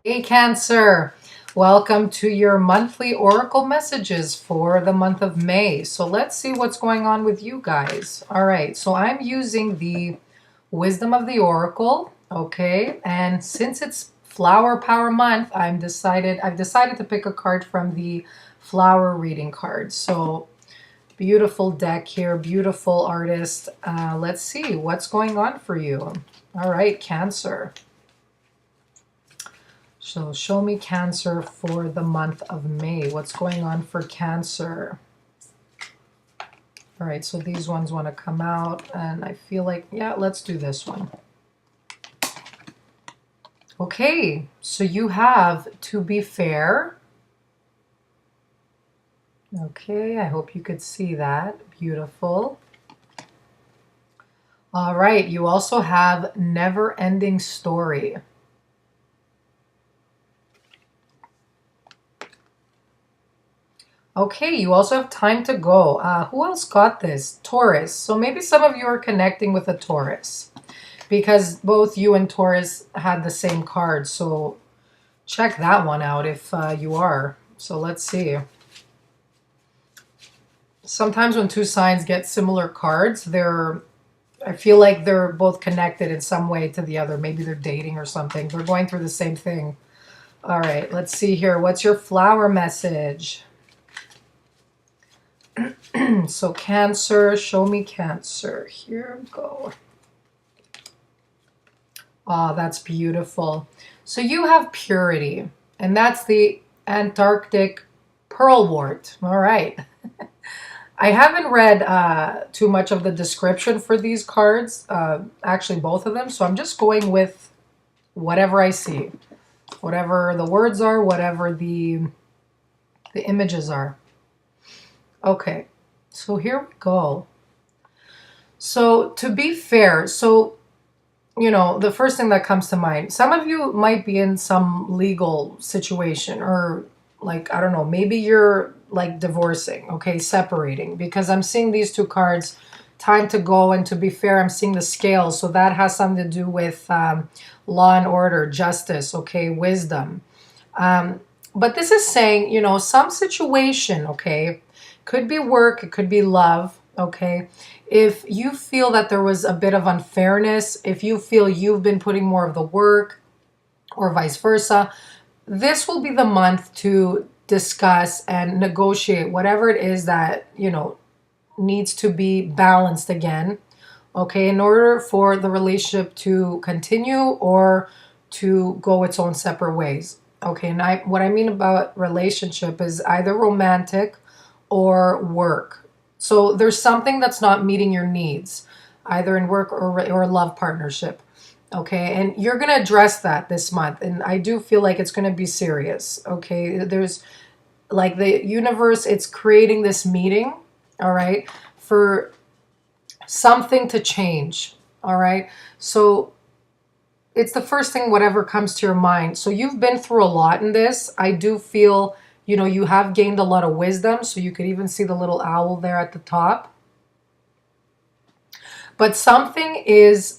Hey, Cancer. Welcome to your monthly oracle messages for the month of May. So let's see what's going on with you guys. All right, so I'm using the Wisdom of the Oracle, okay? And since it's Flower Power Month, I've decided to pick a card from the flower reading cards. So beautiful deck here, beautiful artist. Let's see what's going on for you. All right, Cancer. So show me Cancer for the month of May. What's going on for Cancer? All right, so these ones want to come out, and I feel like, yeah, let's do this one. Okay, so you have To Be Fair. Okay, I hope you could see that. Beautiful. All right, you also have Never Ending Story. Okay, you also have Time to Go. Who else got this? Taurus. So maybe some of you are connecting with a Taurus because both you and Taurus had the same card. So check that one out if you are. So let's see. Sometimes when two signs get similar cards, I feel like they're both connected in some way to the other. Maybe they're dating or something. They're going through the same thing. All right, let's see here. What's your flower message? So Cancer, show me Cancer. Here we go. Oh, that's beautiful. So you have Purity, and that's the Antarctic pearlwort. All right. I haven't read too much of the description for these cards, actually both of them, so I'm just going with whatever I see. Whatever the words are, whatever the images are. Okay, so here we go. So to be fair, the first thing that comes to mind, some of you might be in some legal situation or like, I don't know, maybe you're like divorcing, okay, separating, because I'm seeing these two cards, Time to Go, and To Be Fair, I'm seeing the scales. So that has something to do with law and order, justice, okay, wisdom. But this is saying, some situation, okay, could be work, it could be love, okay? If you feel that there was a bit of unfairness, if you feel you've been putting more of the work or vice versa, this will be the month to discuss and negotiate whatever it is that, needs to be balanced again, okay, in order for the relationship to continue or to go its own separate ways. Okay, and what I mean about relationship is either romantic or work. So there's something that's not meeting your needs, either in work or love partnership. Okay, and you're going to address that this month. And I do feel like it's going to be serious. Okay, there's like the universe, it's creating this meeting, all right, for something to change. All right, so it's the first thing, whatever comes to your mind. So you've been through a lot in this. I do feel, you have gained a lot of wisdom. So you could even see the little owl there at the top. But something is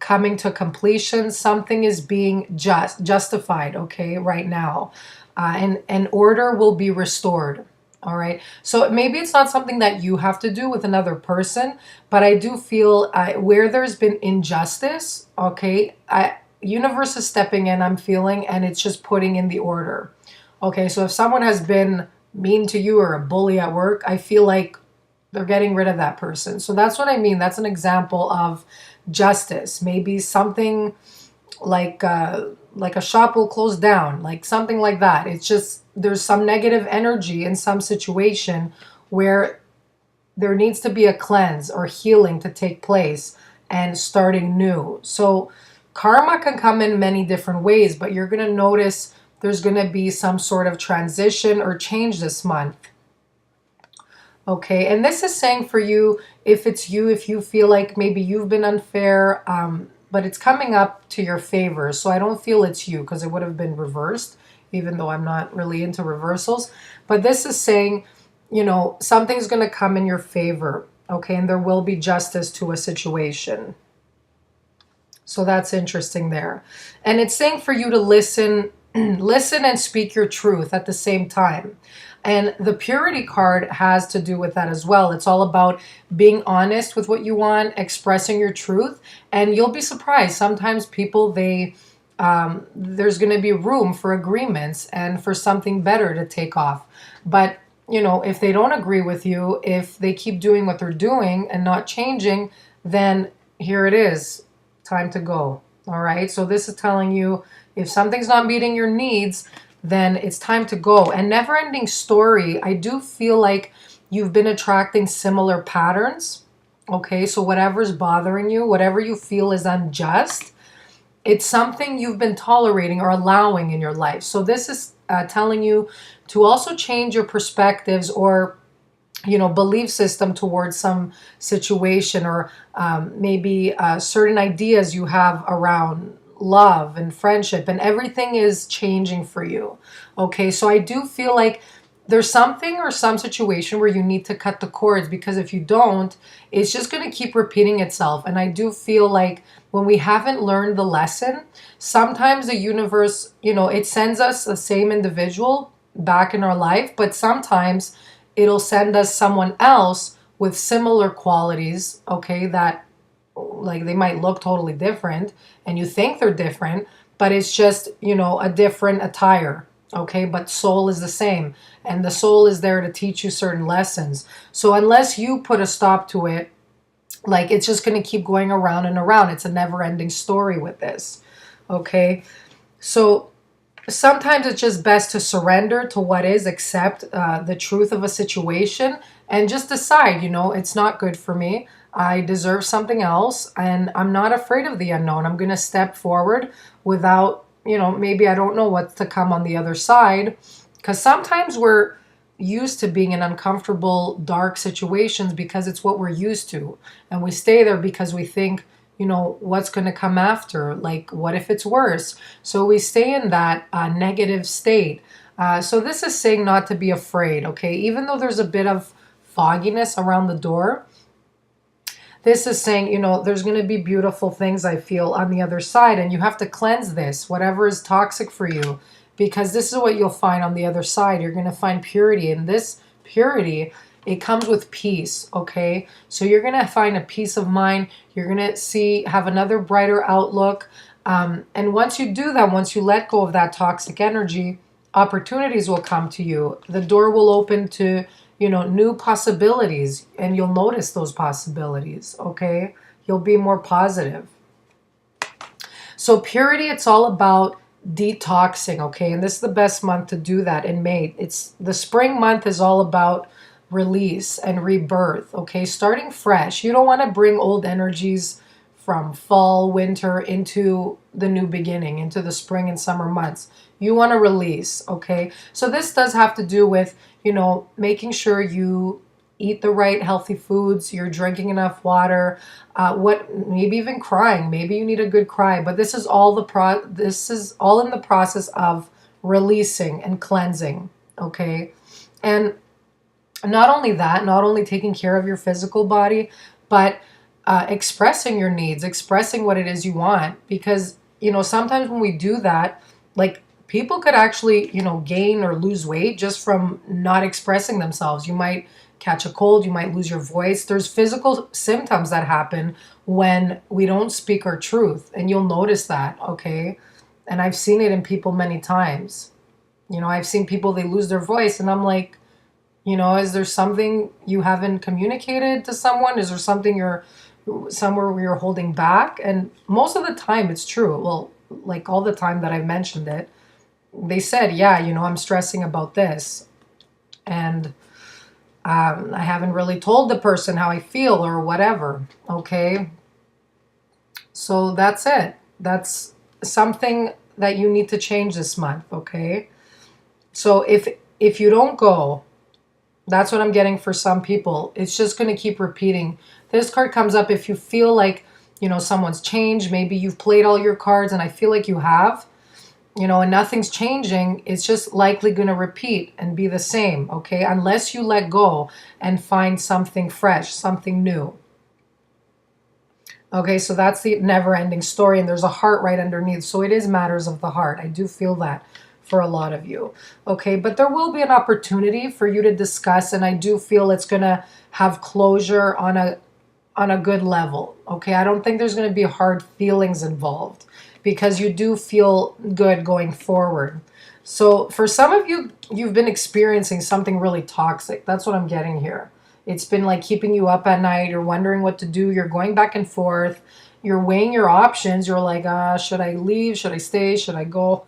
coming to completion. Something is being justified, okay, right now. And order will be restored. All right. So maybe it's not something that you have to do with another person, but I do feel where there's been injustice, okay, universe is stepping in, I'm feeling, and it's just putting in the order. Okay. So if someone has been mean to you or a bully at work, I feel like they're getting rid of that person. So that's what I mean. That's an example of justice. Maybe something like a shop will close down, like something like that. It's just there's some negative energy in some situation where there needs to be a cleanse or healing to take place and starting new. So karma can come in many different ways, but you're going to notice there's going to be some sort of transition or change this month. Okay, and this is saying for you, if you feel like maybe you've been unfair, but it's coming up to your favor. So I don't feel it's you because it would have been reversed, even though I'm not really into reversals. But this is saying, something's going to come in your favor. Okay, and there will be justice to a situation. So that's interesting there. And it's saying for you to listen Listen and speak your truth at the same time. And the purity card has to do with that as well. It's all about being honest with what you want, expressing your truth, and you'll be surprised. Sometimes people, there's going to be room for agreements and for something better to take off. But, if they don't agree with you, if they keep doing what they're doing and not changing, then here it is, time to go. All right. So this is telling you if something's not meeting your needs, then it's time to go. And never ending story, I do feel like you've been attracting similar patterns. Okay. So whatever's bothering you, whatever you feel is unjust, it's something you've been tolerating or allowing in your life. So this is telling you to also change your perspectives or belief system towards some situation, or maybe certain ideas you have around love and friendship, and everything is changing for you. Okay, so I do feel like there's something or some situation where you need to cut the cords, because if you don't, it's just going to keep repeating itself. And I do feel like when we haven't learned the lesson, sometimes the universe, it sends us the same individual back in our life, but sometimes it'll send us someone else with similar qualities, okay, that like they might look totally different and you think they're different, but it's just, a different attire. Okay, but soul is the same, and the soul is there to teach you certain lessons. So unless you put a stop to it, like it's just going to keep going around and around. It's a never ending story with this. Okay, so sometimes it's just best to surrender to what is, accept the truth of a situation, and just decide, it's not good for me. I deserve something else, and I'm not afraid of the unknown. I'm going to step forward without, maybe I don't know what's to come on the other side, because sometimes we're used to being in uncomfortable, dark situations because it's what we're used to. And we stay there because we think, what's going to come after? Like, what if it's worse? So we stay in that negative state. So this is saying not to be afraid, okay? Even though there's a bit of fogginess around the door, this is saying, there's going to be beautiful things, I feel, on the other side. And you have to cleanse this, whatever is toxic for you, because this is what you'll find on the other side. You're going to find purity. And this purity, it comes with peace, okay? So you're going to find a peace of mind. You're going to have another brighter outlook. And once you do that, once you let go of that toxic energy, opportunities will come to you. The door will open to new possibilities, and you'll notice those possibilities, okay? You'll be more positive. So purity, it's all about detoxing, okay? And this is the best month to do that in May. It's the spring month is all about release and rebirth, okay? Starting fresh. You don't want to bring old energies from fall, winter into the new beginning, into the spring and summer months. You want to release, okay? So this does have to do with, making sure you eat the right healthy foods, you're drinking enough water, maybe even crying. Maybe you need a good cry, but this is all this is all in the process of releasing and cleansing, okay? And not only that, not only taking care of your physical body, but expressing your needs, expressing what it is you want, because sometimes when we do that, like, people could actually, gain or lose weight just from not expressing themselves. You might catch a cold, you might lose your voice. There's physical symptoms that happen when we don't speak our truth, and you'll notice that, okay? And I've seen it in people many times. I've seen people, they lose their voice, and I'm like, is there something you haven't communicated to someone? Is there something somewhere where you're holding back? And most of the time it's true. Well, like all the time that I've mentioned it, they said, yeah, I'm stressing about this. And I haven't really told the person how I feel or whatever. Okay. So that's it. That's something that you need to change this month. Okay. So if you don't go, that's what I'm getting for some people. It's just going to keep repeating. This card comes up if you feel like, someone's changed. Maybe you've played all your cards, and I feel like you have. And nothing's changing. It's just likely going to repeat and be the same, okay? Unless you let go and find something fresh, something new. Okay, so that's the never-ending story, and there's a heart right underneath. So it is matters of the heart. I do feel that for a lot of you. Okay, but there will be an opportunity for you to discuss, and I do feel it's going to have closure on a good level. Okay, I don't think there's going to be hard feelings involved because you do feel good going forward. So for some of you, you've been experiencing something really toxic. That's what I'm getting here. It's been like keeping you up at night. You're wondering what to do. You're going back and forth. You're weighing your options. You're like, should I leave? Should I stay? Should I go?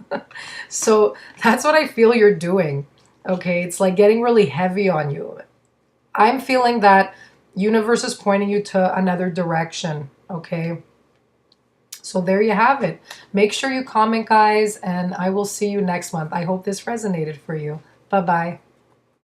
So that's what I feel you're doing. Okay, it's like getting really heavy on you. I'm feeling that universe is pointing you to another direction. Okay. So there you have it. Make sure you comment, guys, and I will see you next month. I hope this resonated for you. Bye-bye.